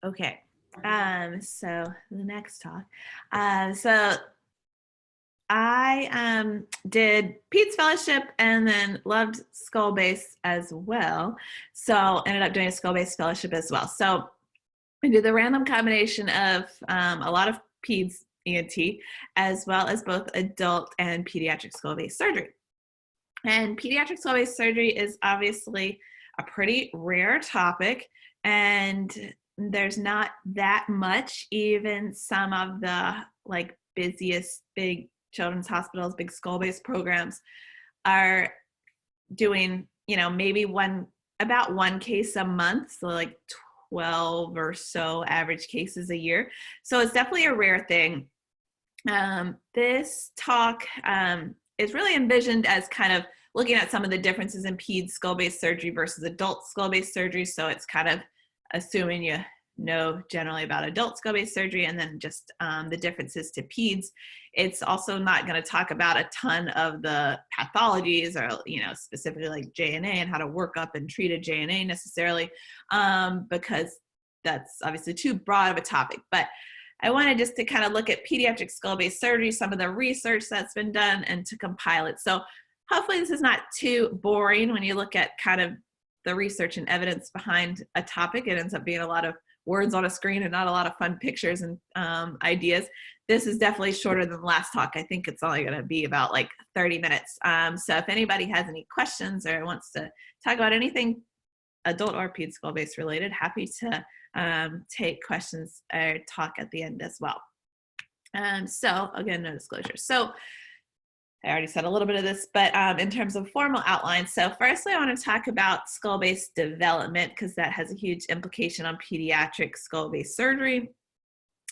Okay. So the next talk. So I did Pete's Fellowship and then loved skull base as well. So ended up doing a skull base fellowship as well. So I did the random combination of a lot of peds ENT as well as both adult and pediatric skull base surgery. And pediatric skull base surgery is obviously a pretty rare topic, and there's not that much. Even some of the like busiest big children's hospitals, big skull base programs are doing, maybe about one case a month, so like 12 or so average cases a year. So it's definitely a rare thing. This talk is really envisioned as kind of looking at some of the differences in peds skull-based surgery versus adult skull-based surgery. So it's kind of assuming you know generally about adult skull-based surgery and then just the differences to peds. It's also not going to talk about a ton of the pathologies or, specifically like JNA and how to work up and treat a JNA necessarily, because that's obviously too broad of a topic. But I wanted just to kind of look at pediatric skull-based surgery, some of the research that's been done, and to compile it. So hopefully this is not too boring when you look at kind of the research and evidence behind a topic. It ends up being a lot of words on a screen and not a lot of fun pictures and ideas. This is definitely shorter than the last talk. I think it's only going to be about like 30 minutes. So if anybody has any questions or wants to talk about anything adult or ped skull-based related, happy to take questions or talk at the end as well. So again, no disclosure. So I already said a little bit of this, but in terms of formal outline. So firstly, I want to talk about skull-based development because that has a huge implication on pediatric skull-based surgery.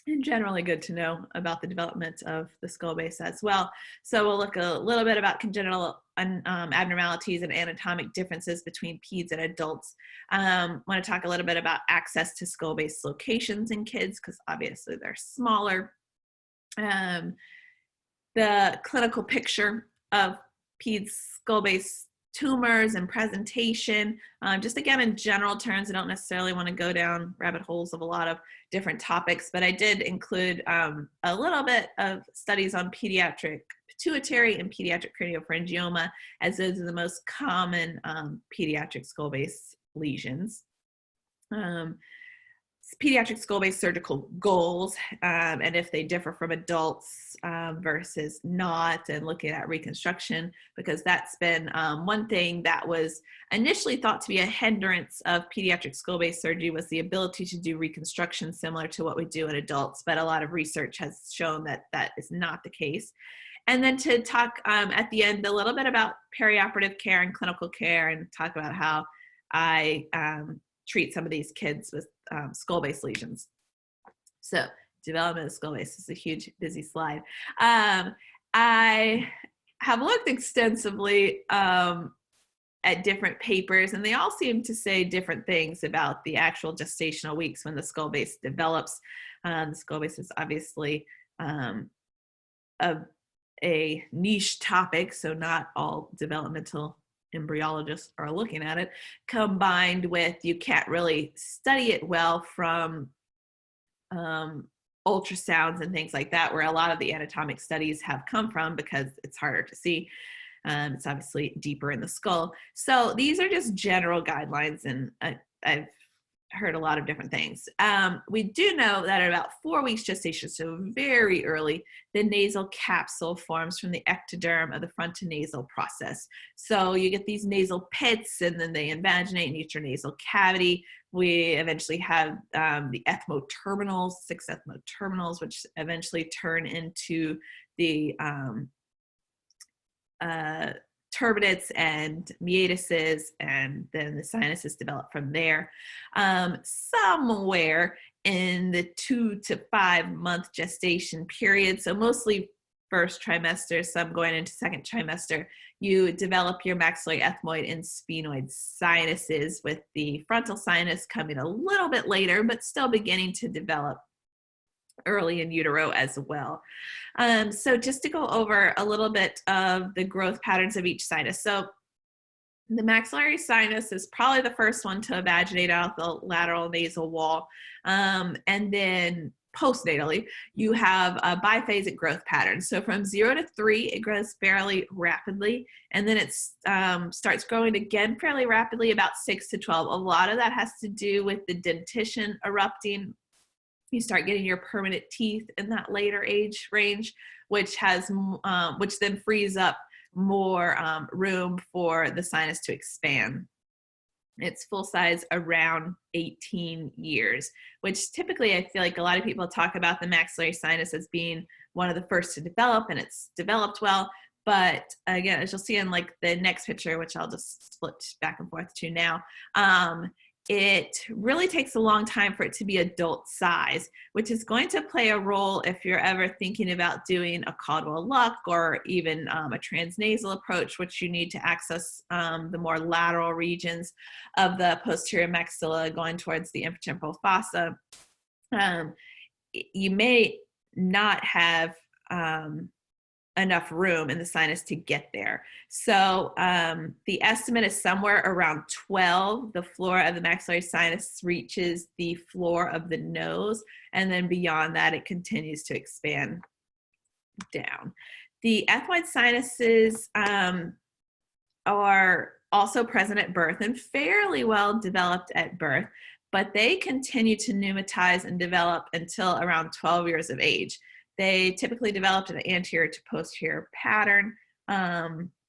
And generally good to know about the development of the skull base as well. So we'll look a little bit about congenital abnormalities and anatomic differences between peds and adults. Want to talk a little bit about access to skull base locations in kids because obviously they're smaller. The clinical picture of peds skull base tumors and presentation. Just again, in general terms, I don't necessarily want to go down rabbit holes of a lot of different topics, but I did include a little bit of studies on pediatric pituitary and pediatric craniopharyngeoma, as those are the most common pediatric skull base lesions. Pediatric skull-based surgical goals and if they differ from adults versus not, and looking at reconstruction, because that's been one thing that was initially thought to be a hindrance of pediatric skull-based surgery was the ability to do reconstruction similar to what we do in adults, but a lot of research has shown that that is not the case. And then to talk at the end a little bit about perioperative care and clinical care, and talk about how I treat some of these kids with skull-based lesions. So development of skull base is a huge, busy slide. I have looked extensively at different papers, and they all seem to say different things about the actual gestational weeks when the skull base develops. The skull base is obviously a niche topic, so not all developmental embryologists are looking at it, combined with you can't really study it well from ultrasounds and things like that, where a lot of the anatomic studies have come from because it's harder to see. It's obviously deeper in the skull. So these are just general guidelines, and I've heard a lot of different things. We do know that at about 4 weeks gestation, so very early, the nasal capsule forms from the ectoderm of the frontonasal process. So you get these nasal pits, and then they invaginate in each nasal cavity. We eventually have the ethmoterminals, 6 ethmoterminals, which eventually turn into the turbinates and meatises, and then the sinuses develop from there. Somewhere in the 2 to 5 month gestation period, so mostly first trimester, some going into second trimester, you develop your maxillary ethmoid and sphenoid sinuses, with the frontal sinus coming a little bit later, but still beginning to develop early in utero as well. So just to go over a little bit of the growth patterns of each sinus. So The maxillary sinus is probably the first one to evaginate out the lateral nasal wall. And then postnatally, you have a biphasic growth pattern. So from 0 to 3, it grows fairly rapidly. And then it starts growing again fairly rapidly about 6 to 12. A lot of that has to do with the dentition erupting. You start getting your permanent teeth in that later age range, which then frees up more room for the sinus to expand. It's full size around 18 years, which typically I feel like a lot of people talk about the maxillary sinus as being one of the first to develop, and it's developed well. But again, as you'll see in like the next picture, which I'll just flip back and forth to now, it really takes a long time for it to be adult size, which is going to play a role if you're ever thinking about doing a Caldwell Luck or even a transnasal approach, which you need to access the more lateral regions of the posterior maxilla going towards the infratemporal fossa. You may not have enough room in the sinus to get there. So the estimate is somewhere around 12. The floor of the maxillary sinus reaches the floor of the nose, and then beyond that, it continues to expand down. The ethmoid sinuses are also present at birth and fairly well developed at birth, but they continue to pneumatize and develop until around 12 years of age. They typically developed an anterior to posterior pattern. Again,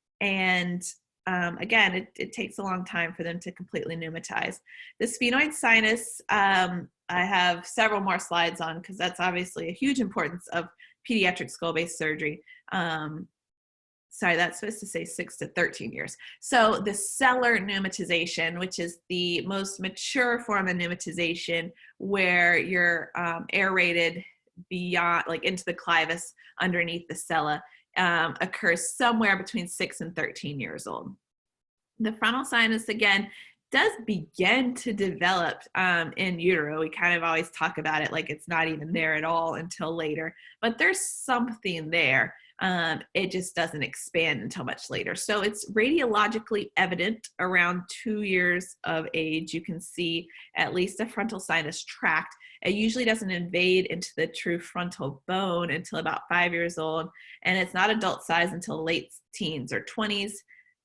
it takes a long time for them to completely pneumatize. The sphenoid sinus, I have several more slides on because that's obviously a huge importance of pediatric skull-base surgery. Sorry, that's supposed to say 6 to 13 years. So the sellar pneumatization, which is the most mature form of pneumatization where you're aerated beyond, like into the clivus underneath the sella, occurs somewhere between 6 and 13 years old. The frontal sinus, again, does begin to develop in utero. We kind of always talk about it like it's not even there at all until later, but there's something there. It just doesn't expand until much later. So it's radiologically evident around 2 years of age. You can see at least a frontal sinus tract. It usually doesn't invade into the true frontal bone until about 5 years old, and it's not adult size until late teens or 20s.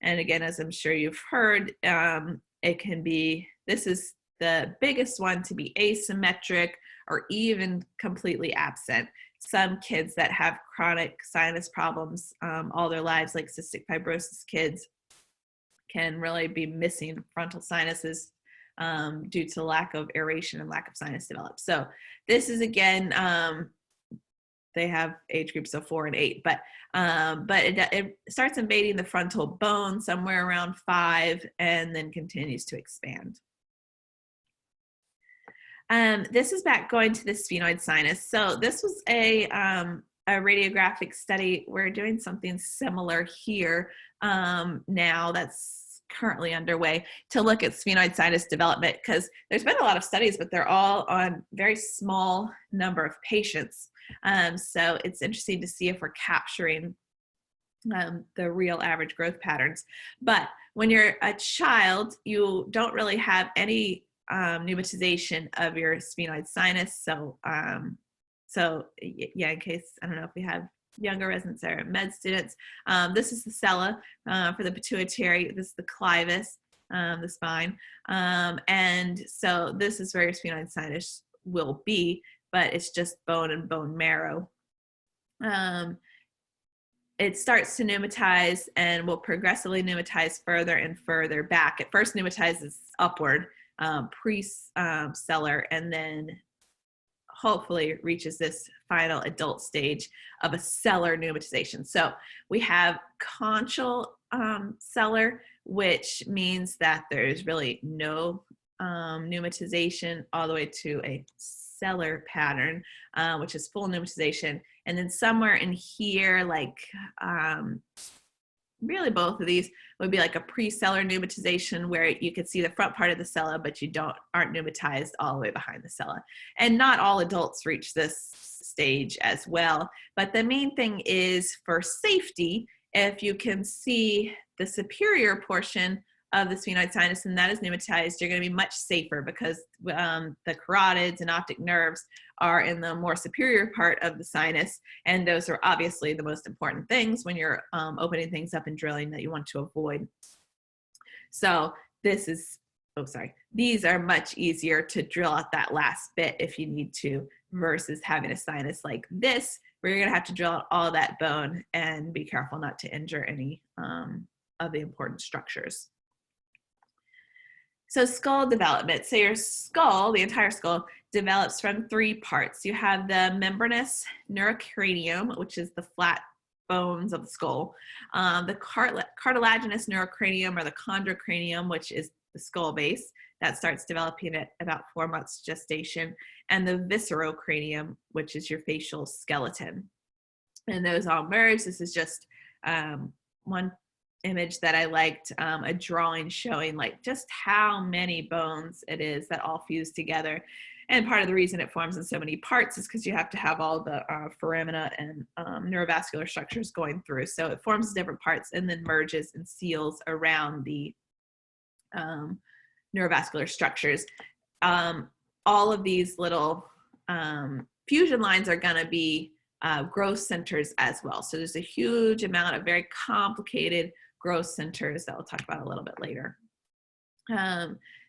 And again, as I'm sure you've heard, it can be, this is the biggest one to be asymmetric or even completely absent. Some kids that have chronic sinus problems all their lives, like cystic fibrosis kids, can really be missing frontal sinuses due to lack of aeration and lack of sinus development. So this is, again, they have age groups of 4 and 8, but it starts invading the frontal bone somewhere around 5 and then continues to expand. This is back going to the sphenoid sinus. So this was a radiographic study. We're doing something similar here now that's currently underway to look at sphenoid sinus development, because there's been a lot of studies, but they're all on very small number of patients. So it's interesting to see if we're capturing the real average growth patterns. But when you're a child, you don't really have any pneumatization of your sphenoid sinus. So, yeah, in case, I don't know if we have younger residents or med students, this is the sella for the pituitary, this is the clivus, the spine. And so this is where your sphenoid sinus will be, but it's just bone and bone marrow. It starts to pneumatize and will progressively pneumatize further and further back. It first pneumatizes upward, pre-sellar, and then hopefully reaches this final adult stage of a sellar pneumatization. So we have conchal sellar, which means that there's really no pneumatization, all the way to a sellar pattern, which is full pneumatization. And then somewhere in here, like really both of these would be like a pre-sellar pneumatization, where you can see the front part of the sella, but you aren't pneumatized all the way behind the sella. And not all adults reach this stage as well. But the main thing is, for safety, if you can see the superior portion of the sphenoid sinus and that is pneumatized, you're going to be much safer because the carotids and optic nerves are in the more superior part of the sinus, and those are obviously the most important things when you're opening things up and drilling that you want to avoid. So this is, these are much easier to drill out that last bit if you need to, versus having a sinus like this, where you're gonna have to drill out all that bone and be careful not to injure any of the important structures. So skull development. So your skull, the entire skull, develops from 3 parts. You have the membranous neurocranium, which is the flat bones of the skull, the cartilaginous neurocranium or the chondrocranium, which is the skull base, that starts developing at about 4 months gestation, and the viscerocranium, which is your facial skeleton. And those all merge. This is just one image that I liked, a drawing showing like just how many bones it is that all fuse together. And part of the reason it forms in so many parts is because you have to have all the foramina and neurovascular structures going through. So it forms different parts and then merges and seals around the neurovascular structures. All of these little fusion lines are going to be growth centers as well. So there's a huge amount of very complicated growth centers that we'll talk about a little bit later.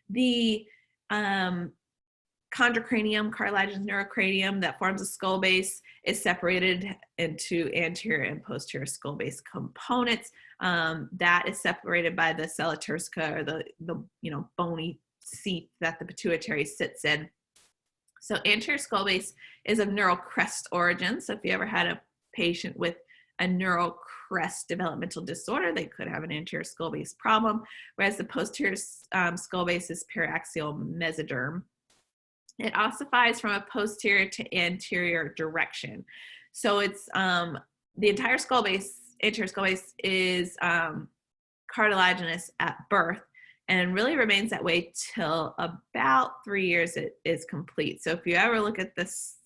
The chondrocranium, cartilaginous neurocranium that forms a skull base is separated into anterior and posterior skull base components. That is separated by the sella turcica, or the bony seat that the pituitary sits in. So anterior skull base is of neural crest origin. So if you ever had a patient with a neural crest developmental disorder, they could have an anterior skull base problem, whereas the posterior skull base is paraxial mesoderm. It ossifies from a posterior to anterior direction. So it's the entire skull base, anterior skull base is cartilaginous at birth and really remains that way till about 3 years it is complete. So if you ever look at this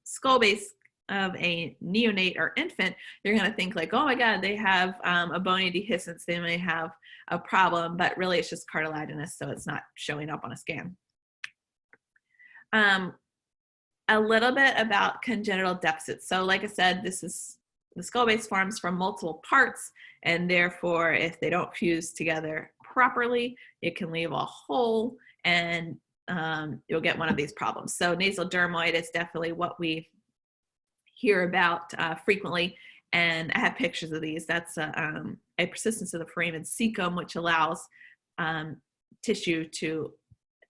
skull base of a neonate or infant, you're going to think like, oh my God, they have a bony dehiscence, they may have a problem, but really it's just cartilaginous, so it's not showing up on a scan. A little bit about congenital deficits. So like I said, the skull base forms from multiple parts, and therefore if they don't fuse together properly, it can leave a hole and you'll get one of these problems. So nasal dermoid is definitely what we hear about frequently, and I have pictures of these. That's a persistence of the foramen cecum, which allows tissue to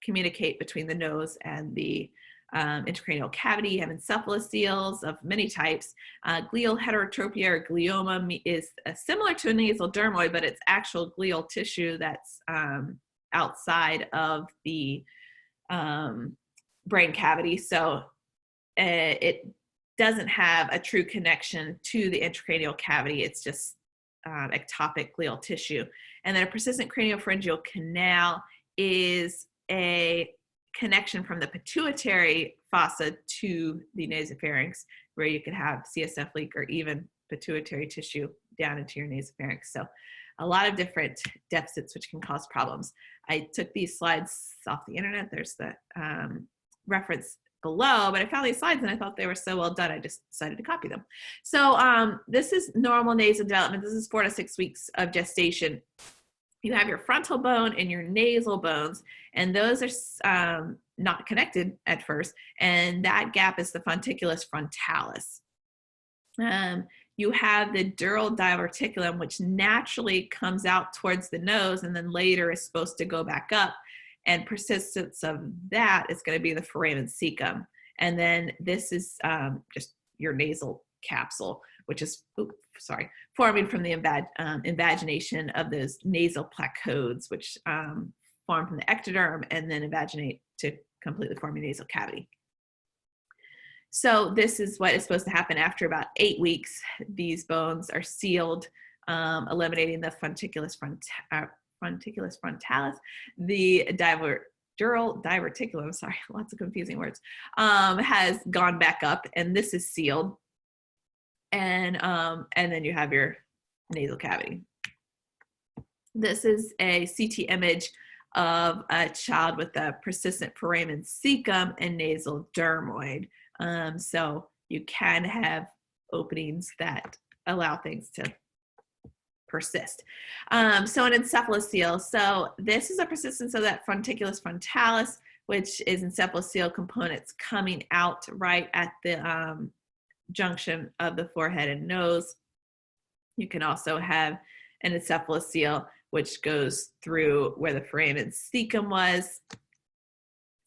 communicate between the nose and the intracranial cavity. You have encephaloceles of many types. Glial heterotropia or glioma is similar to a nasal dermoid, but it's actual glial tissue that's outside of the brain cavity. So it doesn't have a true connection to the intracranial cavity. It's just ectopic glial tissue. And then a persistent craniopharyngeal canal is a connection from the pituitary fossa to the nasopharynx, where you could have CSF leak or even pituitary tissue down into your nasopharynx. So a lot of different deficits which can cause problems. I took these slides off the internet. There's the reference below, but I found these slides and I thought they were so well done, I just decided to copy them. So this is normal nasal development. This is 4 to 6 weeks of gestation. You have your frontal bone and your nasal bones, and those are not connected at first, and that gap is the fronticulus frontalis. You have the dural diverticulum, which naturally comes out towards the nose and then later is supposed to go back up, and persistence of that is going to be the foramen cecum. And then this is just your nasal capsule, which is forming from the invagination of those nasal placodes, which form from the ectoderm and then invaginate to completely form a nasal cavity. So this is what is supposed to happen after about 8 weeks. These bones are sealed, eliminating the fronticulus frontalis, the dural diverticulum, sorry, lots of confusing words, has gone back up, and this is sealed. And then you have your nasal cavity. This is a CT image of a child with a persistent foramen cecum and nasal dermoid. So you can have openings that allow things to persist. So an encephalocele. So this is a persistence of that fronticulus frontalis, which is encephalocele components coming out right at the junction of the forehead and nose. You can also have an encephalocele, which goes through where the foramen cecum was.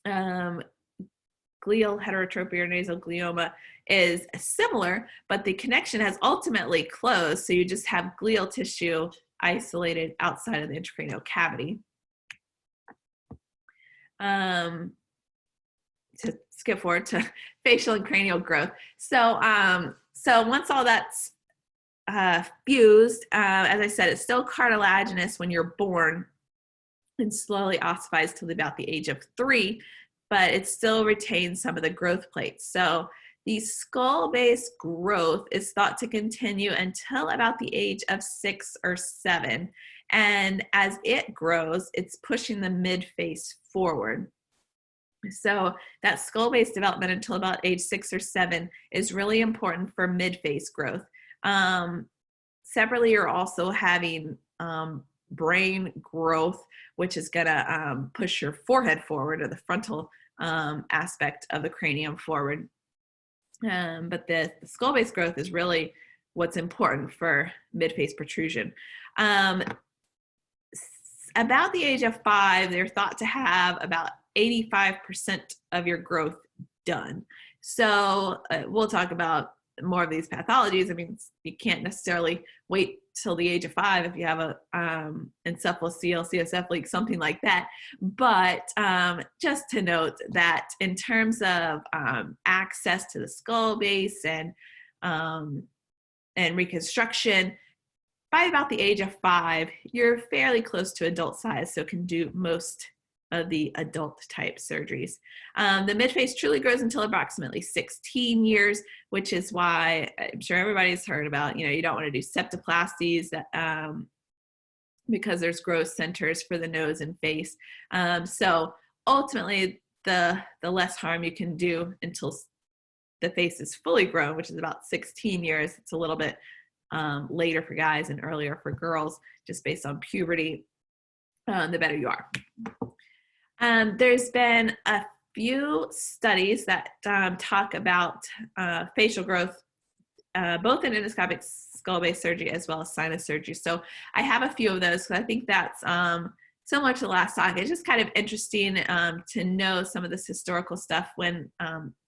Glial heterotropy or nasal glioma is similar, but the connection has ultimately closed, so you just have glial tissue isolated outside of the intracranial cavity. To skip forward to facial and cranial growth. So once all that's fused, as I said, it's still cartilaginous when you're born and slowly ossifies till about the age of 3, but it still retains some of the growth plates. So the skull-based growth is thought to continue until about the age of 6 or 7. And as it grows, it's pushing the midface forward. So that skull-based development until about age 6 or 7 is really important for midface growth. Separately, you're also having brain growth, which is going to push your forehead forward, or the frontal aspect of the cranium forward. But the skull-based growth is really what's important for midface protrusion. About the age of 5, they're thought to have about 85% of your growth done. So we'll talk about more of these pathologies. I mean, you can't necessarily wait till the age of 5 if you have a encephalocele, CSF leak, something like that. But just to note that in terms of access to the skull base and reconstruction, by about the age of 5, you're fairly close to adult size, so can do most of the adult type surgeries. The midface truly grows until approximately 16 years, which is why I'm sure everybody's heard about, you don't want to do septoplasties because there's growth centers for the nose and face. So ultimately, the less harm you can do until the face is fully grown, which is about 16 years. It's a little bit later for guys and earlier for girls, just based on puberty, the better you are. There's been a few studies that talk about facial growth, both in endoscopic skull-based surgery as well as sinus surgery. So I have a few of those because I think that's similar to the last talk. It's just kind of interesting to know some of this historical stuff when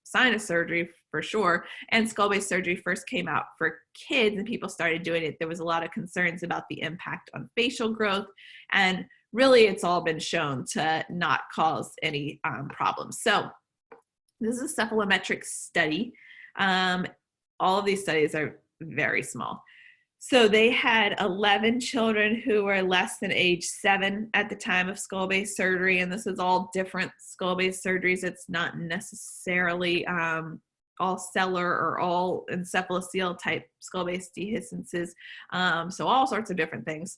sinus surgery, for sure, and skull-based surgery first came out for kids and people started doing it. There was a lot of concerns about the impact on facial growth, and really it's all been shown to not cause any problems. So this is a cephalometric study. All of these studies are very small. So they had 11 children who were less than age 7 at the time of skull-based surgery, and this is all different skull-based surgeries. It's not necessarily all cellar or all encephalocele type skull-based dehiscences, so all sorts of different things.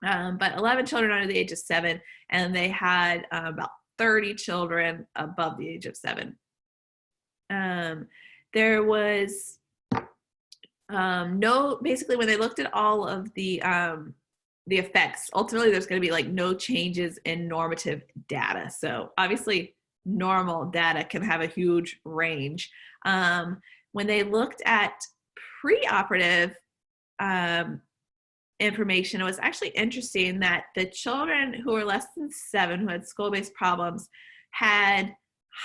But 11 children under the age of 7, and they had about 30 children above the age of 7. There was basically when they looked at all of the effects, ultimately there's going to be like no changes in normative data. So obviously normal data can have a huge range. When they looked at preoperative information, it was actually interesting that the children who were less than 7 who had skull-based problems had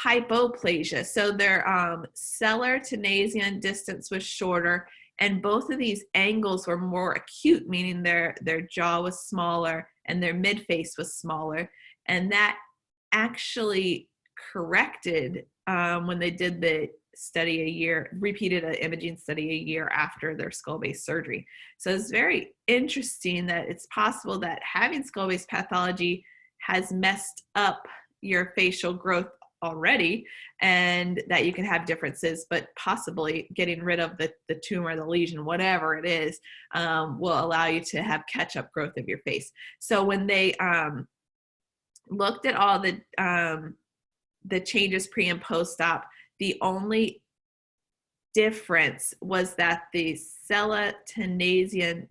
hypoplasia. So their cellar to Nasion distance was shorter, and both of these angles were more acute, meaning their jaw was smaller and their midface was smaller. And that actually corrected when they did the study repeated an imaging study a year after their skull-based surgery. So it's very interesting that it's possible that having skull-based pathology has messed up your facial growth already, and that you can have differences, but possibly getting rid of the tumor, the lesion, whatever it is, will allow you to have catch-up growth of your face. So when they looked at all the changes pre and post-op, the only difference was that the cella-to-nasation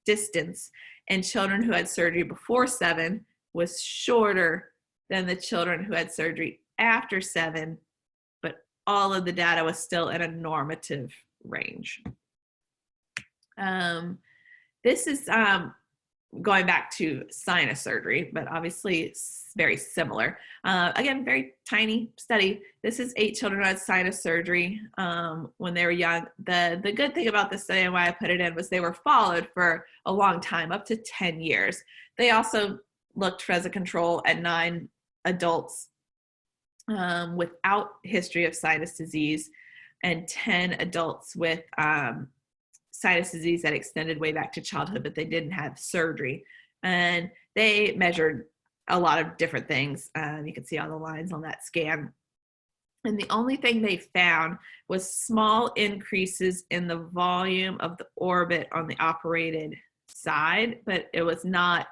distance in children who had surgery before 7 was shorter than the children who had surgery after 7, but all of the data was still in a normative range. This is going back to sinus surgery, but obviously it's very similar. Again, very tiny study. This is 8 children who had sinus surgery when they were young. The good thing about this study and why I put it in was they were followed for a long time, up to 10 years. They also looked for, as a control, at 9 adults without history of sinus disease and 10 adults with sinus disease that extended way back to childhood, but they didn't have surgery. And they measured a lot of different things. You can see all the lines on that scan. And the only thing they found was small increases in the volume of the orbit on the operated side, but it was not,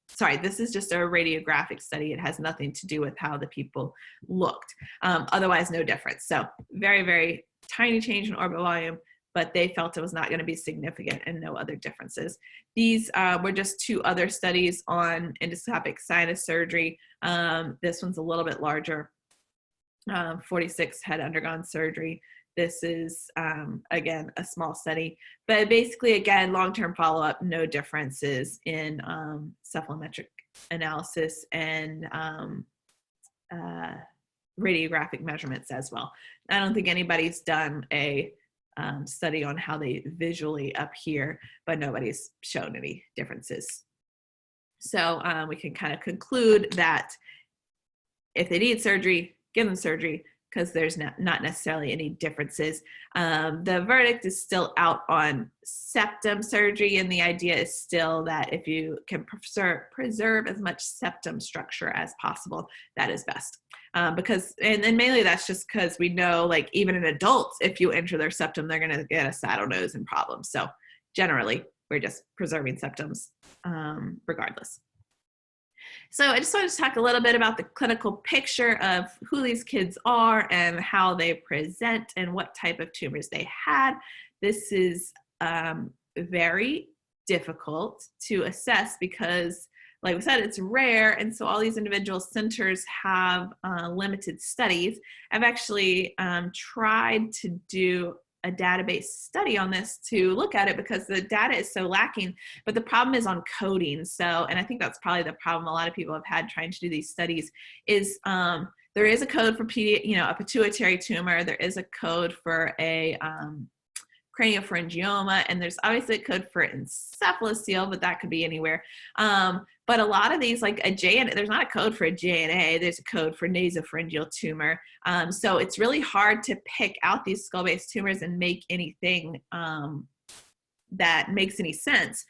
sorry, this is just a radiographic study. It has nothing to do with how the people looked. Otherwise, no difference. So very, very tiny change in orbit volume, but they felt it was not going to be significant and no other differences. These were just 2 other studies on endoscopic sinus surgery. This one's a little bit larger. 46 had undergone surgery. This is, again, a small study. But basically, again, long-term follow-up, no differences in cephalometric analysis and radiographic measurements as well. I don't think anybody's done a study on how they visually appear, but nobody's shown any differences. So we can kind of conclude that if they need surgery, give them surgery, because there's not necessarily any differences. The verdict is still out on septum surgery, and the idea is still that if you can preserve as much septum structure as possible, that is best. Because, and mainly that's just because we know, like, even in adults, if you enter their septum, they're going to get a saddle nose and problems. So generally, we're just preserving septums regardless. So I just wanted to talk a little bit about the clinical picture of who these kids are and how they present and what type of tumors they had. This is very difficult to assess because, like we said, it's rare, and so all these individual centers have limited studies. I've actually tried to do a database study on this to look at it because the data is so lacking, but the problem is on coding. So, and I think that's probably the problem a lot of people have had trying to do these studies is there is a code for a pituitary tumor, there is a code for a craniopharyngeoma, and there's obviously a code for encephalocele, but that could be anywhere. But a lot of these, like a JNA, there's not a code for a JNA, there's a code for nasopharyngeal tumor. So it's really hard to pick out these skull-based tumors and make anything that makes any sense,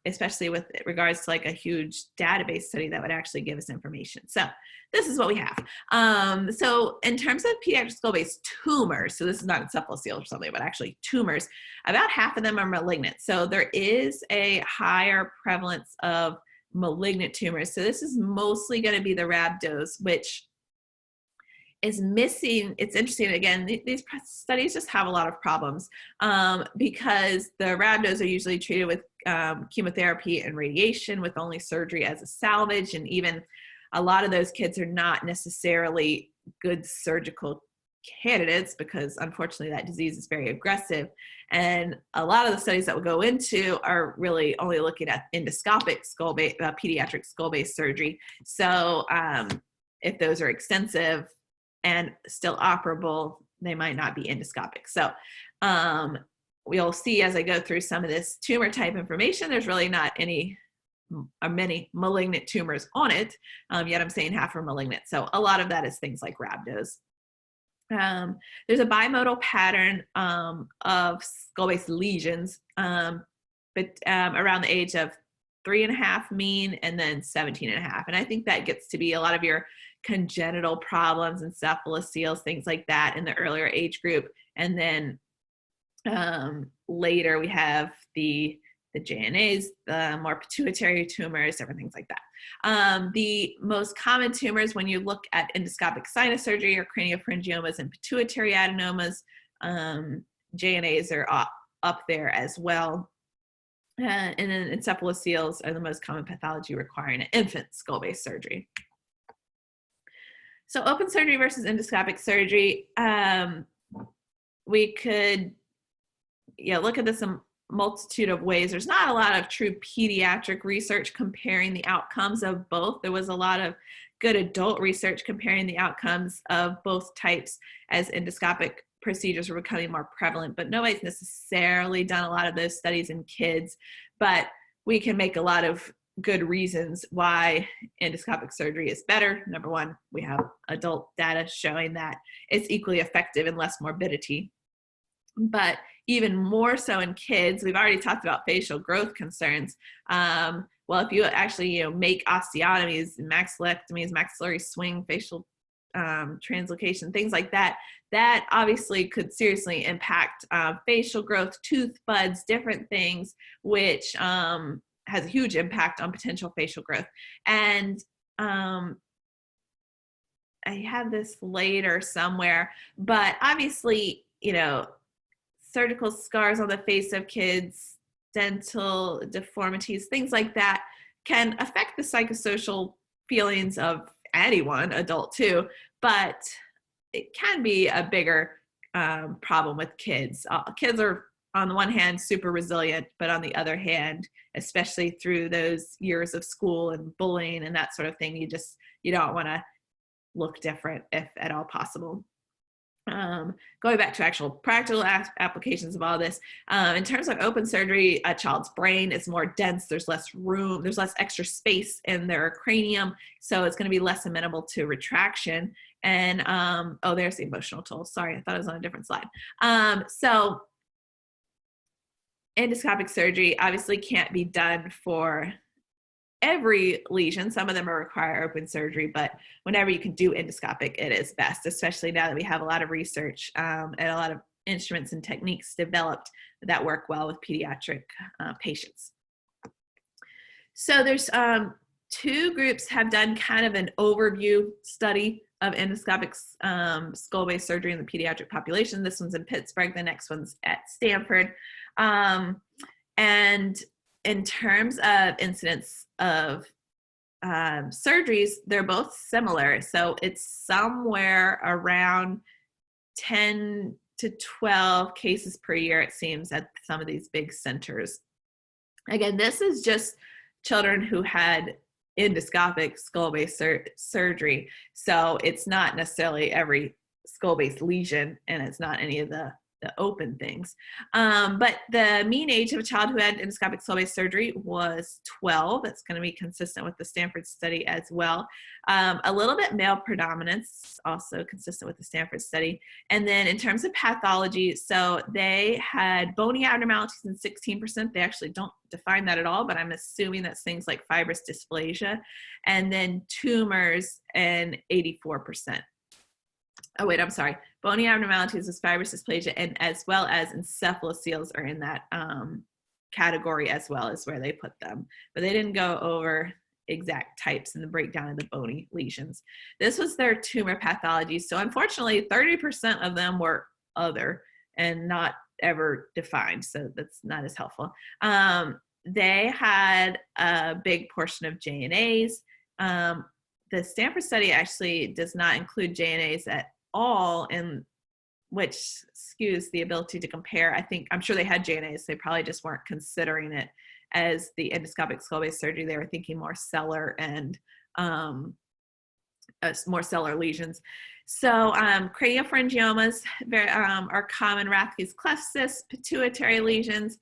especially with regards to like a huge database study that would actually give us information. So this is what we have. So in terms of pediatric skull-based tumors, so this is not encephalocele or something, but actually tumors, about half of them are malignant. So there is a higher prevalence of malignant tumors. So this is mostly going to be the rhabdos, which is missing. It's interesting, again, these studies just have a lot of problems because the rhabdos are usually treated with chemotherapy and radiation with only surgery as a salvage, and even a lot of those kids are not necessarily good surgical candidates because unfortunately that disease is very aggressive, and a lot of the studies that we'll go into are really only looking at endoscopic pediatric skull-based surgery. So if those are extensive and still operable, they might not be endoscopic. So we'll see as I go through some of this tumor type information, there's really not any or many malignant tumors on it, yet I'm saying half are malignant. So a lot of that is things like rhabdos. There's a bimodal pattern of skull-based lesions, but around the age of 3.5 mean, and then 17.5. And I think that gets to be a lot of your congenital problems, encephaloceles, things like that in the earlier age group. And then later we have the JNAs, the more pituitary tumors, different things like that. The most common tumors when you look at endoscopic sinus surgery are craniopharyngiomas and pituitary adenomas. JNAs are up there as well. And then encephaloceles are the most common pathology requiring an infant skull-based surgery. So open surgery versus endoscopic surgery, we could look at this in a multitude of ways. There's not a lot of true pediatric research comparing the outcomes of both. There was a lot of good adult research comparing the outcomes of both types as endoscopic procedures were becoming more prevalent, but nobody's necessarily done a lot of those studies in kids. But we can make a lot of good reasons why endoscopic surgery is better. Number one, we have adult data showing that it's equally effective and less morbidity. But even more so in kids, we've already talked about facial growth concerns. Well, if you actually make osteotomies, maxillectomies, maxillary swing, facial translocation, things like that, that obviously could seriously impact facial growth, tooth buds, different things, which has a huge impact on potential facial growth. And I have this later somewhere, but obviously, surgical scars on the face of kids, dental deformities, things like that can affect the psychosocial feelings of anyone, adult too, but it can be a bigger problem with kids. Kids are, on the one hand, super resilient, but on the other hand, especially through those years of school and bullying and that sort of thing, you don't want to look different if at all possible. Going back to actual practical applications of all this, in terms of open surgery, a child's brain is more dense, there's less room, there's less extra space in their cranium, so it's going to be less amenable to retraction. And there's the emotional toll. Sorry, I thought it was on a different slide. So endoscopic surgery obviously can't be done for every lesion. Some of them require open surgery, but whenever you can do endoscopic, it is best, especially now that we have a lot of research and a lot of instruments and techniques developed that work well with pediatric patients. So there's two groups have done kind of an overview study of endoscopic skull-based surgery in the pediatric population. This one's in Pittsburgh, the next one's at Stanford. And in terms of incidence of surgeries, they're both similar. So it's somewhere around 10 to 12 cases per year, it seems, at some of these big centers. Again, this is just children who had endoscopic skull-based surgery. So it's not necessarily every skull-based lesion, and it's not any of the open things. But the mean age of a child who had endoscopic skull-based surgery was 12. That's going to be consistent with the Stanford study as well. A little bit male predominance, also consistent with the Stanford study. And then in terms of pathology, so they had bony abnormalities in 16%. They actually don't define that at all, but I'm assuming that's things like fibrous dysplasia. And then tumors in 84%. Oh, wait, I'm sorry. Bony abnormalities is fibrous dysplasia, and as well as encephaloceles are in that category as well, as where they put them. But they didn't go over exact types in the breakdown of the bony lesions. This was their tumor pathology. So unfortunately, 30% of them were other and not ever defined. So that's not as helpful. They had a big portion of JNAs. The Stanford study actually does not include JNAs at all, in which skews the ability to compare. I'm sure they had JNAs, they probably just weren't considering it as the endoscopic skull-based surgery. They were thinking more cellar and more cellar lesions. So craniopharyngiomas are common, Rathke's cleft cysts, pituitary lesions,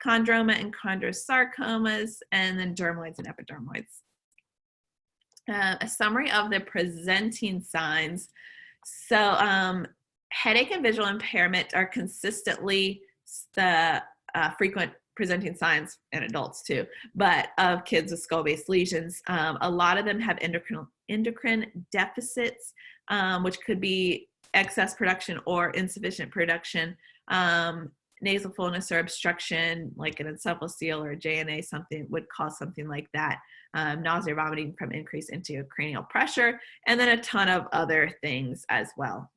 chondroma and chondrosarcomas, and then dermoids and epidermoids. A summary of the presenting signs. So headache and visual impairment are consistently the frequent presenting signs in adults too, but of kids with skull-based lesions. A lot of them have endocrine deficits, which could be excess production or insufficient production. Nasal fullness or obstruction, like an encephalocele or a JNA, something would cause something like that. Nausea, vomiting from increased intracranial pressure, and then a ton of other things as well.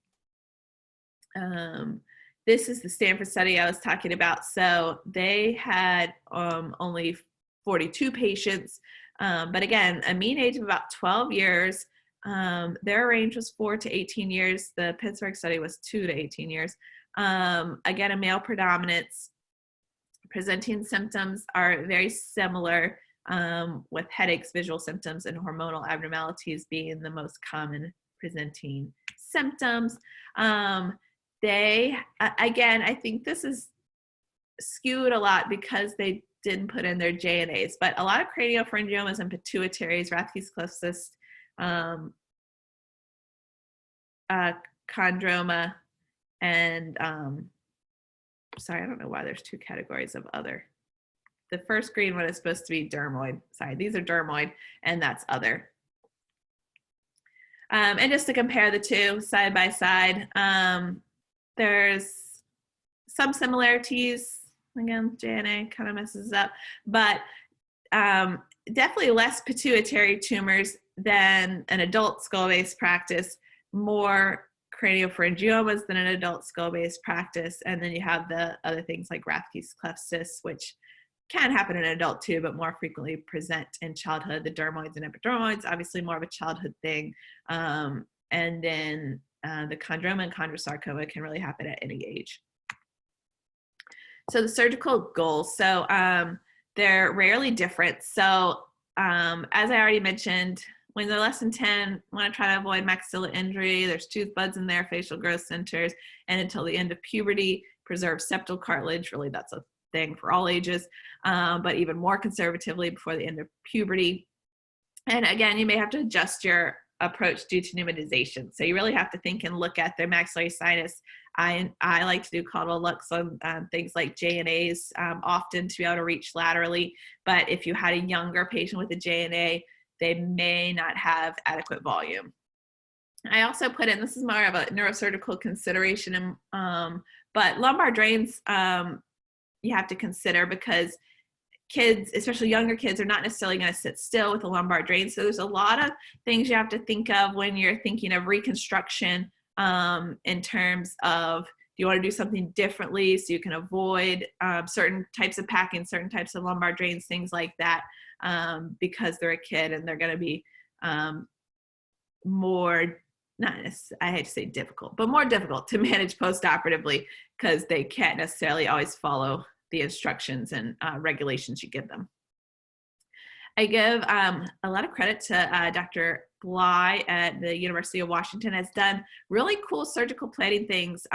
This is the Stanford study I was talking about. So they had only 42 patients, but again, a mean age of about 12 years. Their range was 4 to 18 years. The Pittsburgh study was 2 to 18 years. Again, a male predominance. Presenting symptoms are very similar, with headaches, visual symptoms, and hormonal abnormalities being the most common presenting symptoms. Again, I think this is skewed a lot because they didn't put in their JNAs, but a lot of craniopharyngiomas and pituitaries, Rathke's cleft cyst, chondroma, and sorry, I don't know why there's two categories of other. The first green one is supposed to be dermoid. Sorry, these are dermoid, and that's other. And just to compare the two side by side, there's some similarities. Again, JNA kind of messes up, but definitely less pituitary tumors than an adult skull-based practice, more craniopharyngiomas than an adult skull-based practice, and then you have the other things like Rathke's cleft cysts, which can happen in an adult too, but more frequently present in childhood. The dermoids and epidermoids, obviously more of a childhood thing, and then the chondroma and chondrosarcoma can really happen at any age. So the surgical goals, so they're rarely different. So as I already mentioned, when they're less than 10, want to try to avoid maxilla injury. There's tooth buds in there, facial growth centers, and until the end of puberty, preserve septal cartilage. Really, that's a thing for all ages, but even more conservatively before the end of puberty. And again, you may have to adjust your approach due to pneumatization. So you really have to think and look at their maxillary sinus. I like to do caudal lux on things like JNAs often to be able to reach laterally. But if you had a younger patient with a JNA, they may not have adequate volume. I also put in, this is more of a neurosurgical consideration, but lumbar drains you have to consider because kids, especially younger kids, are not necessarily going to sit still with a lumbar drain. So there's a lot of things you have to think of when you're thinking of reconstruction in terms of, do you want to do something differently so you can avoid certain types of packing, certain types of lumbar drains, things like that, because they're a kid and they're going to be more, I hate to say difficult, but more difficult to manage post-operatively because they can't necessarily always follow the instructions and regulations you give them. I give a lot of credit to Dr. Bly at the University of Washington. Has done really cool surgical planning things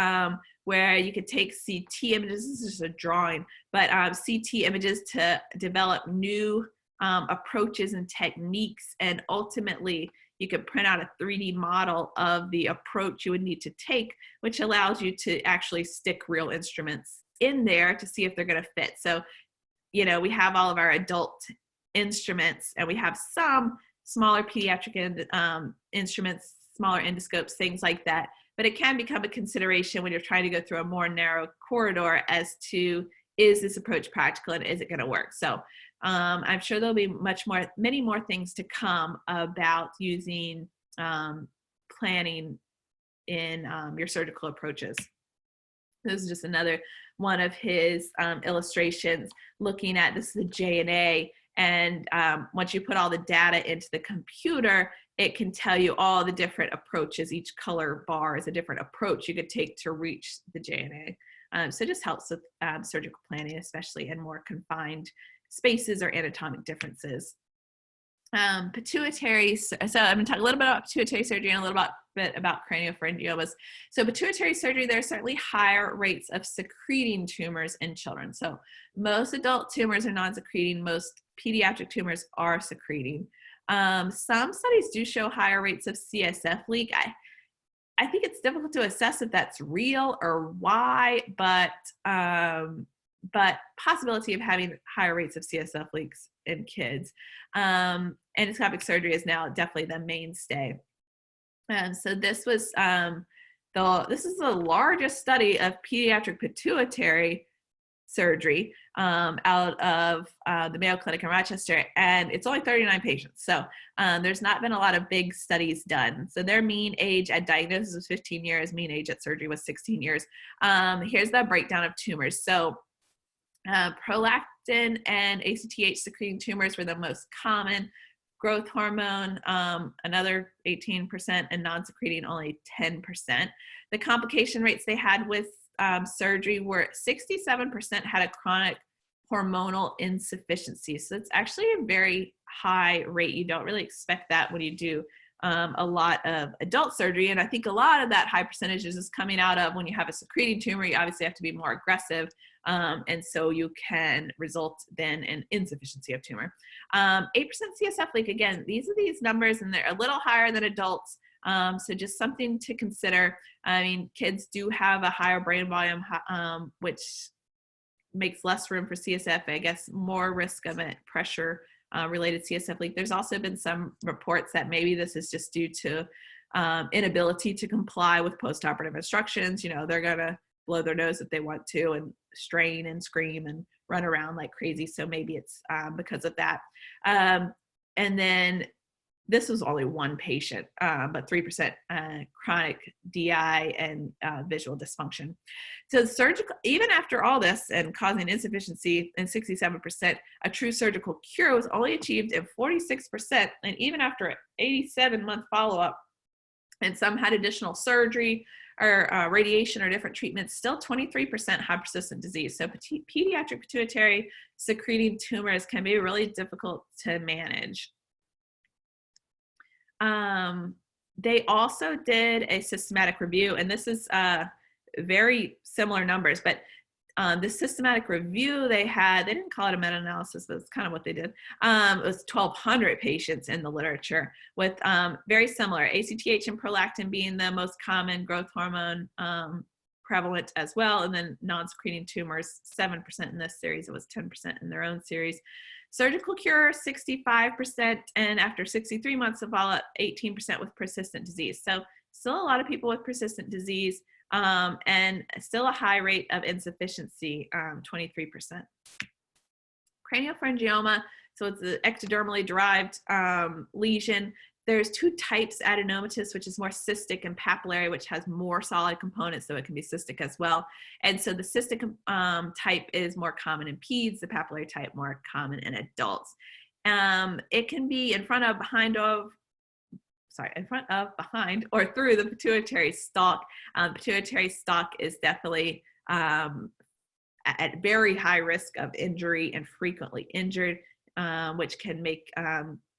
where you could take CT images, this is a drawing, but CT images to develop new approaches and techniques, and ultimately you could print out a 3D model of the approach you would need to take, which allows you to actually stick real instruments in there to see if they're going to fit. So, you know, we have all of our adult instruments and we have some smaller pediatric instruments, smaller endoscopes, things like that. But it can become a consideration when you're trying to go through a more narrow corridor as to, is this approach practical and is it going to work? So I'm sure there'll be many more things to come about using planning in your surgical approaches. This is just another one of his illustrations looking at, this is the JNA, and once you put all the data into the computer, it can tell you all the different approaches. Each color bar is a different approach you could take to reach the JNA. So it just helps with surgical planning, especially in more confined spaces or anatomic differences. Pituitary, so I'm going to talk a little bit about pituitary surgery and a little bit about craniopharyngiomas. So pituitary surgery, there are certainly higher rates of secreting tumors in children. So most adult tumors are non-secreting, most pediatric tumors are secreting. Some studies do show higher rates of CSF leak. I think it's difficult to assess if that's real or why, but but possibility of having higher rates of CSF leaks in kids. Endoscopic surgery is now definitely the mainstay. So this was this is the largest study of pediatric pituitary surgery out of the Mayo Clinic in Rochester, and it's only 39 patients. So there's not been a lot of big studies done. So their mean age at diagnosis was 15 years, mean age at surgery was 16 years. Here's the breakdown of tumors. So prolactin and ACTH secreting tumors were the most common. Growth hormone, another 18%, and non-secreting only 10%. The complication rates they had with surgery were 67% had a chronic hormonal insufficiency. So it's actually a very high rate. You don't really expect that when you do a lot of adult surgery. And I think a lot of that high percentage is just coming out of when you have a secreting tumor, you obviously have to be more aggressive. And so you can result then in insufficiency of tumor. 8% CSF leak, again, these are these numbers and they're a little higher than adults. So just something to consider. I mean, kids do have a higher brain volume, which makes less room for CSF, I guess more risk of a pressure related CSF leak. There's also been some reports that maybe this is just due to inability to comply with postoperative instructions. You know, they're gonna blow their nose if they want to and strain and scream and run around like crazy. So maybe it's because of that. And then this was only one patient, but 3% chronic DI and visual dysfunction. So surgical, even after all this and causing insufficiency in 67%, a true surgical cure was only achieved in 46%. And even after an 87-month follow-up, and some had additional surgery or radiation or different treatments, still 23% had persistent disease. So pediatric pituitary secreting tumors can be really difficult to manage. They also did a systematic review, and this is very similar numbers, but the systematic review they didn't call it a meta-analysis, but it's kind of what they did. It was 1,200 patients in the literature with very similar ACTH and prolactin being the most common growth hormone prevalent as well, and then non-secreting tumors, 7% in this series. It was 10% in their own series. Surgical cure, 65%, and after 63 months of follow-up, 18% with persistent disease. So still a lot of people with persistent disease, and still a high rate of insufficiency, 23%. Craniopharyngeoma, so it's an ectodermally derived lesion. There's two types, adenomatous, which is more cystic, and papillary, which has more solid components, so it can be cystic as well. And so the cystic type is more common in peds, the papillary type more common in adults. It can be in front of, behind, or through the pituitary stalk. Pituitary stalk is definitely at very high risk of injury and frequently injured, which can make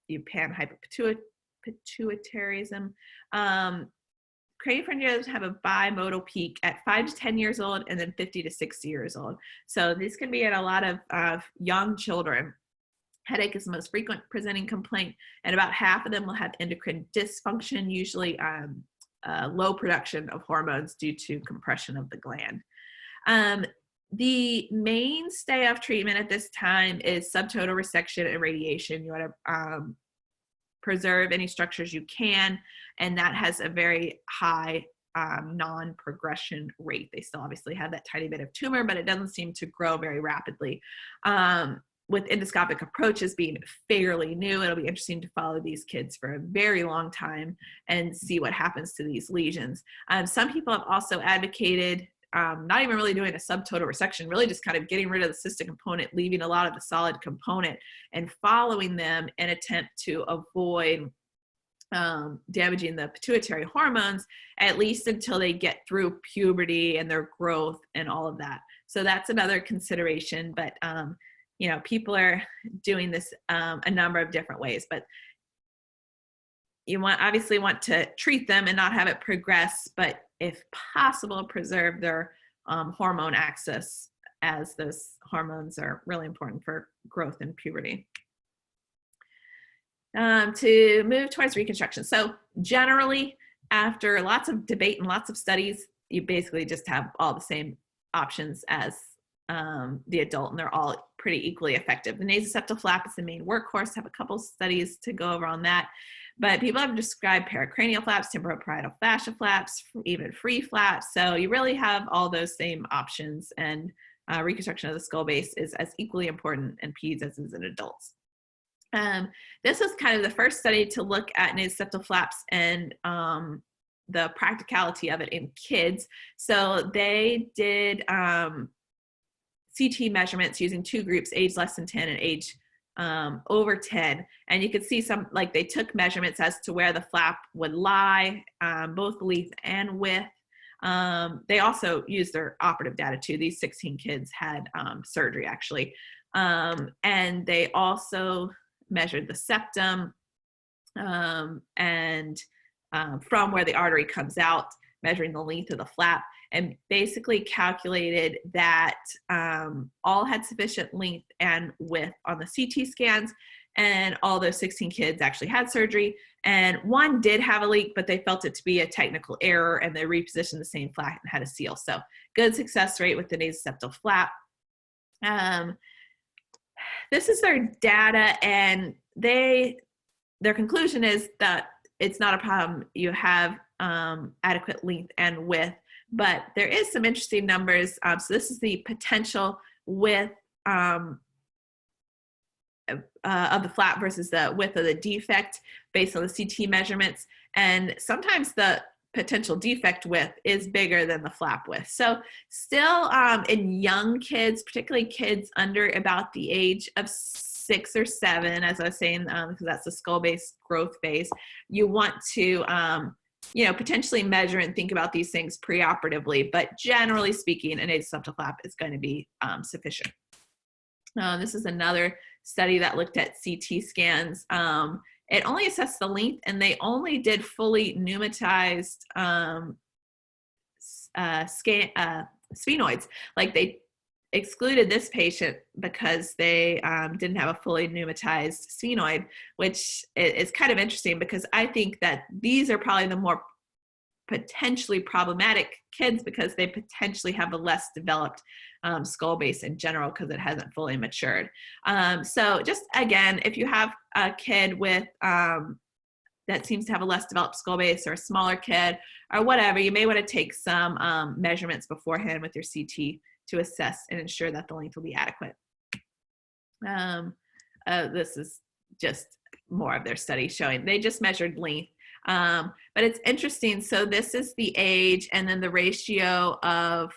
you panhypopituitarism. Craniopharyngeomas have a bimodal peak at 5 to 10 years old and then 50 to 60 years old. So these can be in a lot of young children. Headache is the most frequent presenting complaint, and about half of them will have endocrine dysfunction, usually low production of hormones due to compression of the gland. The mainstay of treatment at this time is subtotal resection and radiation. You want to preserve any structures you can, and that has a very high non-progression rate. They still obviously have that tiny bit of tumor, but it doesn't seem to grow very rapidly. With endoscopic approaches being fairly new, it'll be interesting to follow these kids for a very long time and see what happens to these lesions. Some people have also advocated not even really doing a subtotal resection, really just kind of getting rid of the cystic component, leaving a lot of the solid component, and following them in attempt to avoid damaging the pituitary hormones, at least until they get through puberty and their growth and all of that. So that's another consideration, but you know, people are doing this a number of different ways, but you obviously want to treat them and not have it progress, but if possible, preserve their hormone axis, as those hormones are really important for growth and puberty. To move towards reconstruction. So generally, after lots of debate and lots of studies, you basically just have all the same options as the adult, and they're all pretty equally effective. The nasoseptal flap is the main workhorse. I have a couple studies to go over on that. But people have described pericranial flaps, temporoparietal fascia flaps, even free flaps. So you really have all those same options, and reconstruction of the skull base is as equally important in peds as is in adults. This was kind of the first study to look at nasoseptal flaps and the practicality of it in kids. So they did CT measurements using two groups, age less than 10 and age over 10, and you could see some, like they took measurements as to where the flap would lie, both length and width. They also used their operative data too. These 16 kids had surgery actually, and they also measured the septum and from where the artery comes out, measuring the length of the flap, and basically calculated that all had sufficient length and width on the CT scans, and all those 16 kids actually had surgery, and one did have a leak, but they felt it to be a technical error, and they repositioned the same flap and had a seal. So good success rate with the nasoseptal flap. This is their data, and their conclusion is that it's not a problem. You have adequate length and width, but there is some interesting numbers. So this is the potential width of the flap versus the width of the defect based on the CT measurements. And sometimes the potential defect width is bigger than the flap width. So still in young kids, particularly kids under about the age of 6 or 7, as I was saying, because that's the skull base growth phase, you want to potentially measure and think about these things preoperatively, but generally speaking, an nasoseptal flap is going to be sufficient. This is another study that looked at CT scans. It only assessed the length, and they only did fully pneumatized sphenoids. Like they excluded this patient because they didn't have a fully pneumatized sphenoid, which is kind of interesting because I think that these are probably the more potentially problematic kids because they potentially have a less developed skull base in general because it hasn't fully matured. So just again, if you have a kid with that seems to have a less developed skull base, or a smaller kid or whatever, you may want to take some measurements beforehand with your CT to assess and ensure that the length will be adequate. This is just more of their study showing they just measured length. But it's interesting. So this is the age and then the ratio of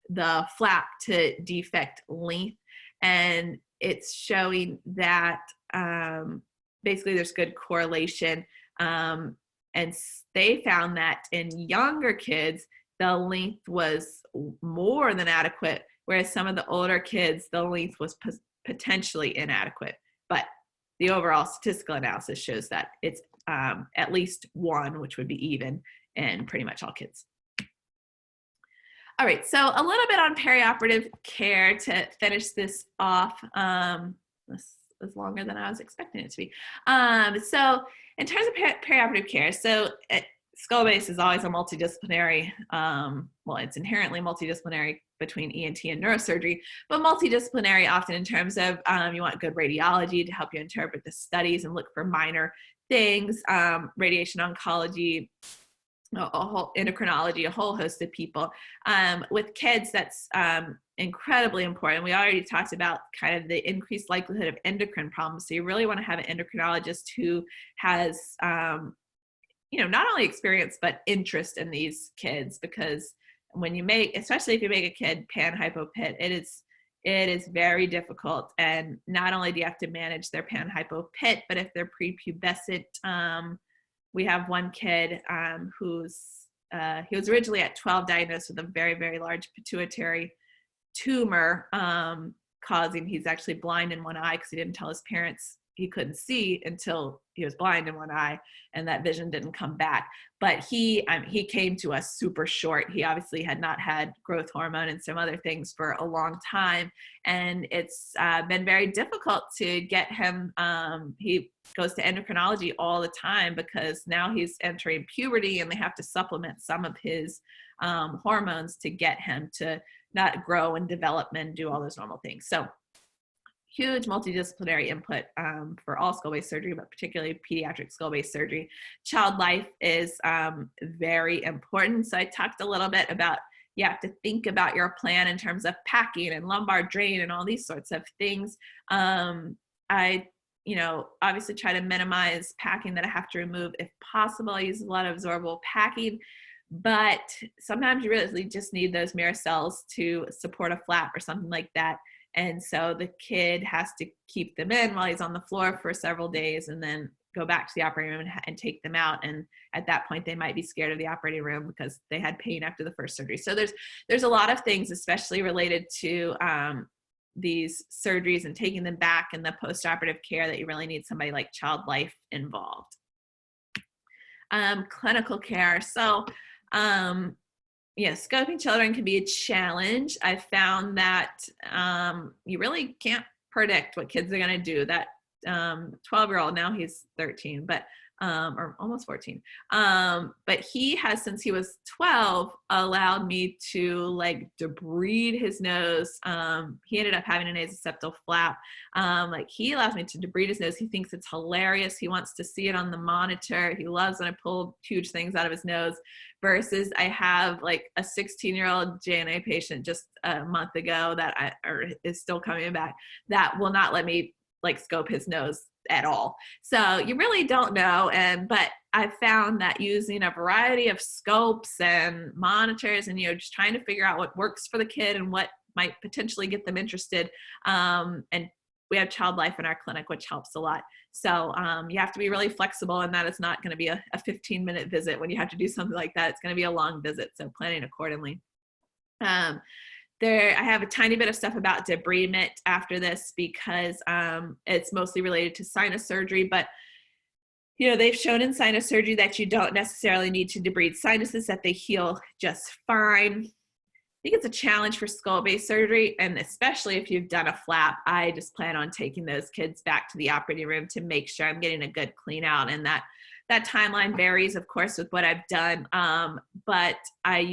the flap to defect length. And it's showing that basically there's good correlation. And they found that in younger kids, the length was more than adequate, whereas some of the older kids, the length was potentially inadequate. But the overall statistical analysis shows that it's at least 1, which would be even in pretty much all kids. All right, so a little bit on perioperative care to finish this off. This is longer than I was expecting it to be. So in terms of perioperative care, so skull base is always a multidisciplinary, well, it's inherently multidisciplinary between ENT and neurosurgery, but multidisciplinary often in terms of you want good radiology to help you interpret the studies and look for minor things, radiation oncology, a whole endocrinology, a whole host of people. With kids, that's incredibly important. We already talked about kind of the increased likelihood of endocrine problems. So you really want to have an endocrinologist who has not only experience, but interest in these kids, because when you make, especially if you make a kid pan-hypopit, it is very difficult. And not only do you have to manage their pan-hypopit, but if they're prepubescent, we have one kid he was originally at 12 diagnosed with a very, very large pituitary tumor, he's actually blind in one eye because he didn't tell his parents he couldn't see until he was blind in one eye, and that vision didn't come back. But he came to us super short. He obviously had not had growth hormone and some other things for a long time, and it's been very difficult to get him. He goes to endocrinology all the time because now he's entering puberty, and they have to supplement some of his hormones to get him to not grow and develop and do all those normal things. So huge multidisciplinary input for all skull-based surgery, but particularly pediatric skull-based surgery. Child life is very important. So I talked a little bit about, you have to think about your plan in terms of packing and lumbar drain and all these sorts of things. I, obviously try to minimize packing that I have to remove if possible. I use a lot of absorbable packing, but sometimes you really just need those mirror cells to support a flap or something like that. And so the kid has to keep them in while he's on the floor for several days and then go back to the operating room and take them out. And at that point, they might be scared of the operating room because they had pain after the first surgery. So there's a lot of things, especially related to these surgeries and taking them back and the postoperative care, that you really need somebody like Child Life involved. Clinical care. So scoping children can be a challenge. I found that you really can't predict what kids are going to do. That 12-year-old, now he's 13, but or almost 14. But he has, since he was 12, allowed me to like debride his nose. He ended up having a nasoseptal flap. He allows me to debride his nose. He thinks it's hilarious. He wants to see it on the monitor. He loves when I pull huge things out of his nose. Versus I have like a 16-year-old JNA patient just a month ago that is still coming back, that will not let me like scope his nose at all. So you really don't know. But I found that using a variety of scopes and monitors and, just trying to figure out what works for the kid and what might potentially get them interested. And we have Child Life in our clinic, which helps a lot. So you have to be really flexible, and that is not going to be a 15-minute visit when you have to do something like that. It's going to be a long visit, so planning accordingly. I have a tiny bit of stuff about debridement after this because it's mostly related to sinus surgery, but they've shown in sinus surgery that you don't necessarily need to debride sinuses, that they heal just fine. I think it's a challenge for skull-based surgery, and especially if you've done a flap, I just plan on taking those kids back to the operating room to make sure I'm getting a good clean out. And that timeline varies, of course, with what I've done. But I'm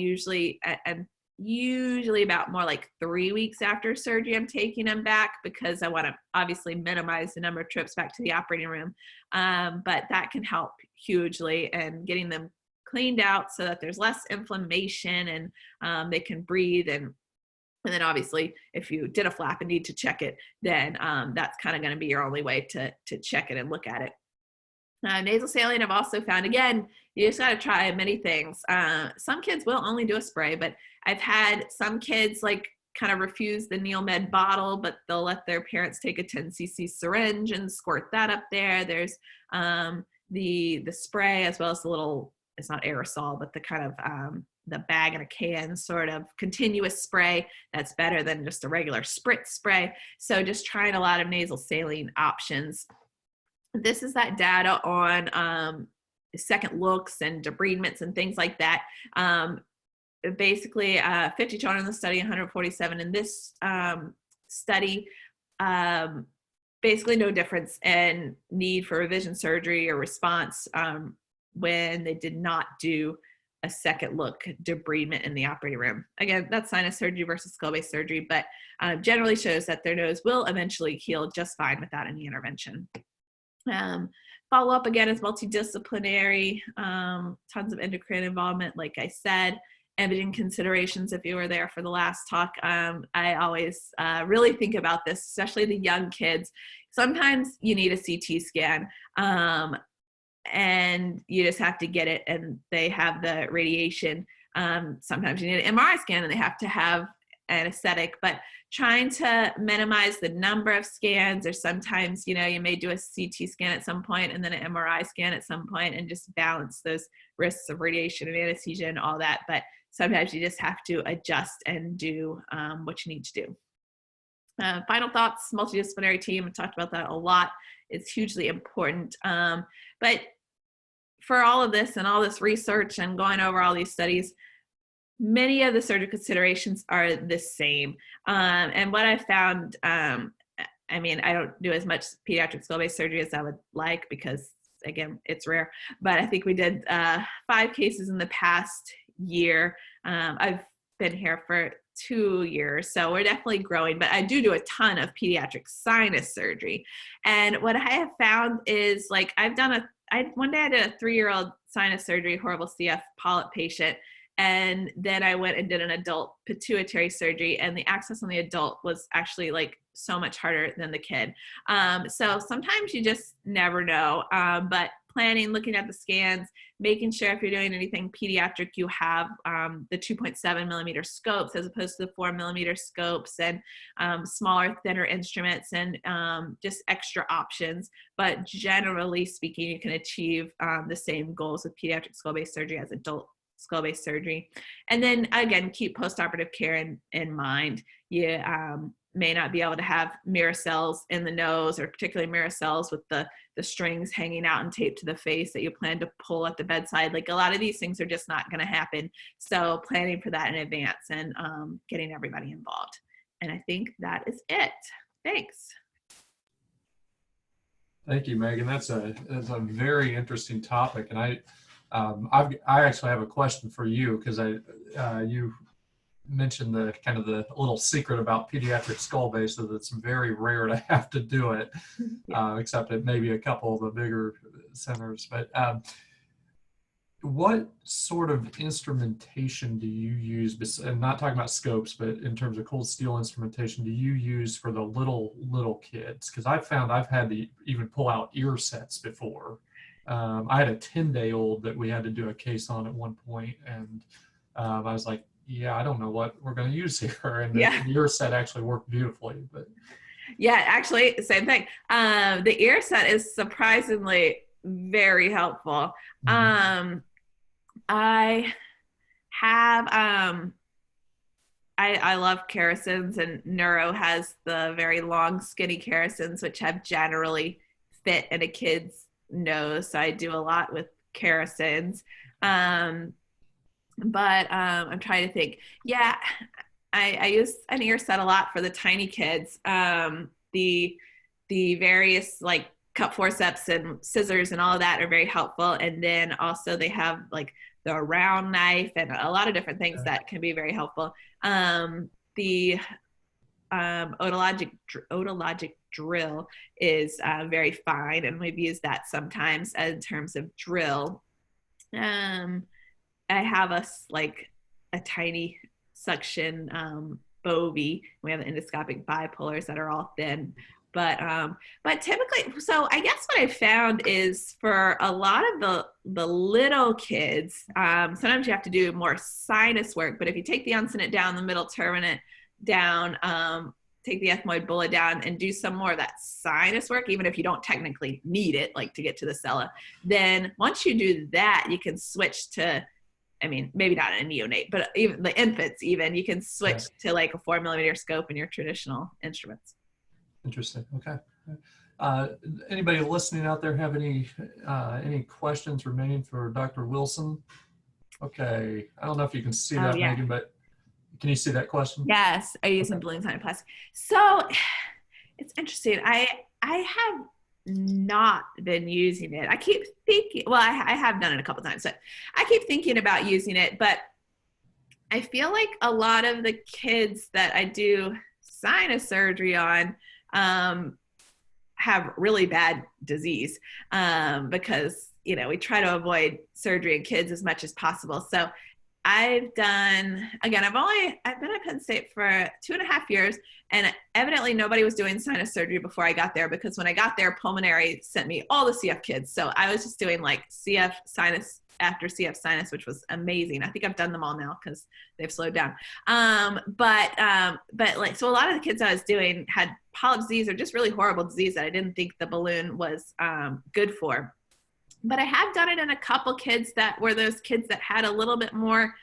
usually about more like 3 weeks after surgery, I'm taking them back because I want to obviously minimize the number of trips back to the operating room. But that can help hugely, and getting them cleaned out so that there's less inflammation and they can breathe. And then obviously if you did a flap and need to check it, then that's kind of going to be your only way to check it and look at it. Nasal saline, I've also found, again, you just got to try many things. Some kids will only do a spray, but I've had some kids like kind of refuse the Neomed bottle, but they'll let their parents take a 10 cc syringe and squirt that up there. There's the spray, as well as the little, it's not aerosol, but the kind of the bag in a can sort of continuous spray that's better than just a regular spritz spray. So just trying a lot of nasal saline options. This is that data on second looks and debridements and things like that. Basically 50 children in the study, 147 in this study. Basically no difference in need for revision surgery or response when they did not do a second look debridement in the operating room. Again, that's sinus surgery versus skull-based surgery, but generally shows that their nose will eventually heal just fine without any intervention. Follow-up, again, is multidisciplinary, tons of endocrine involvement, like I said. Imaging considerations, if you were there for the last talk, I always really think about this, especially the young kids. Sometimes you need a CT scan, and you just have to get it, and they have the radiation. Sometimes you need an MRI scan, and they have to have anesthetic, but trying to minimize the number of scans, or sometimes, you may do a CT scan at some point and then an MRI scan at some point, and just balance those risks of radiation and anesthesia and all that. But sometimes you just have to adjust and do what you need to do. Final thoughts, multidisciplinary team, I talked about that a lot. It's hugely important. But for all of this and all this research and going over all these studies, many of the surgical considerations are the same. And what I found, I don't do as much pediatric skull-based surgery as I would like because, again, it's rare. But I think we did 5 cases in the past year. I've been here for 2 years. So we're definitely growing, but I do a ton of pediatric sinus surgery. And what I have found is like, one day I did a 3-year-old sinus surgery, horrible CF polyp patient. And then I went and did an adult pituitary surgery, and the access on the adult was actually like so much harder than the kid. So sometimes you just never know, but planning, looking at the scans, making sure if you're doing anything pediatric, you have the 2.7 millimeter scopes as opposed to the 4 millimeter scopes, and smaller, thinner instruments, and just extra options. But generally speaking, you can achieve the same goals with pediatric skull-based surgery as adult skull-based surgery. And then again, keep postoperative care in mind. You may not be able to have mirror cells in the nose, or particularly mirror cells with the strings hanging out and taped to the face that you plan to pull at the bedside. Like, a lot of these things are just not going to happen. So planning for that in advance, and getting everybody involved. And I think that is it. Thanks. Thank you, Megan. That's a very interesting topic. And I actually have a question for you, because you mentioned the kind of the little secret about pediatric skull base, that it's very rare to have to do it, except at maybe a couple of the bigger centers. But what sort of instrumentation do you use, and not talking about scopes, but in terms of cold steel instrumentation, do you use for the little kids? Because I've found I've had to even pull out ear sets before. I had a 10-day-old that we had to do a case on at one point, and I was like, yeah, I don't know what we're going to use here. And the ear set actually worked beautifully. But yeah, actually, same thing. The ear set is surprisingly very helpful. Mm-hmm. I have, I love Kerrisons, and Neuro has the very long, skinny Kerrisons, which have generally fit in a kid's nose. So I do a lot with Kerrisons. But I'm trying to think. Yeah, I use an ear set a lot for the tiny kids. The various like cut forceps and scissors and all of that are very helpful. And then also they have like the round knife and a lot of different things that can be very helpful. The otologic drill is very fine, and we've used that sometimes in terms of drill. I have a tiny suction Bovie. We have endoscopic bipolars that are all thin, but typically, so I guess what I found is for a lot of the little kids, sometimes you have to do more sinus work. But if you take the uncinate down, the middle turbinate down, take the ethmoid bulla down, and do some more of that sinus work, even if you don't technically need it, like to get to the sella, then once you do that, you can switch to, I mean, maybe not a neonate, but even the infants, even you can switch to like a 4 millimeter scope in your traditional instruments. Interesting. Okay. Anybody listening out there have any questions remaining for Dr. Wilson? Okay. I don't know if you can see that, Megan, but can you see that question? Yes. Are you using balloon sinuplasty? So it's interesting. I have not been using it. I keep thinking, well, I have done it a couple times, but I keep thinking about using it. But I feel like a lot of the kids that I do sinus surgery on have really bad disease because, we try to avoid surgery in kids as much as possible. So I've done, again, I've been at Penn State for 2.5 years, and evidently nobody was doing sinus surgery before I got there, because when I got there, pulmonary sent me all the CF kids. So I was just doing like CF sinus after CF sinus, which was amazing. I think I've done them all now because they've slowed down. But like, so a lot of the kids I was doing had polyp disease or just really horrible disease that I didn't think the balloon was good for. But I have done it in a couple kids that were those kids that had a little bit more,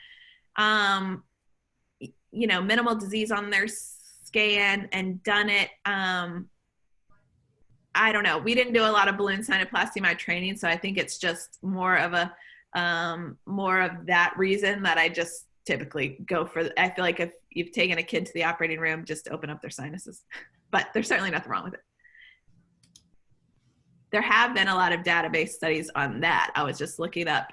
minimal disease on their scan, and done it. I don't know. We didn't do a lot of balloon sinuplasty in my training, so I think it's just more of that reason that I just typically go for. I feel like if you've taken a kid to the operating room, just open up their sinuses. But there's certainly nothing wrong with it. there have been a lot of database studies on that. I was just looking up,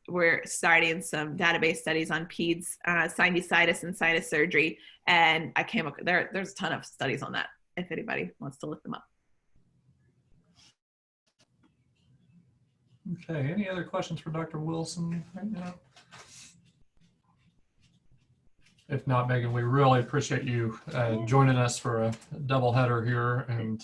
we're starting some database studies on peds, sinusitis and sinus surgery. And I came up, there's a ton of studies on that if anybody wants to look them up. Okay, any other questions for Dr. Wilson right now? If not, Megan, we really appreciate you joining us for a double header here, and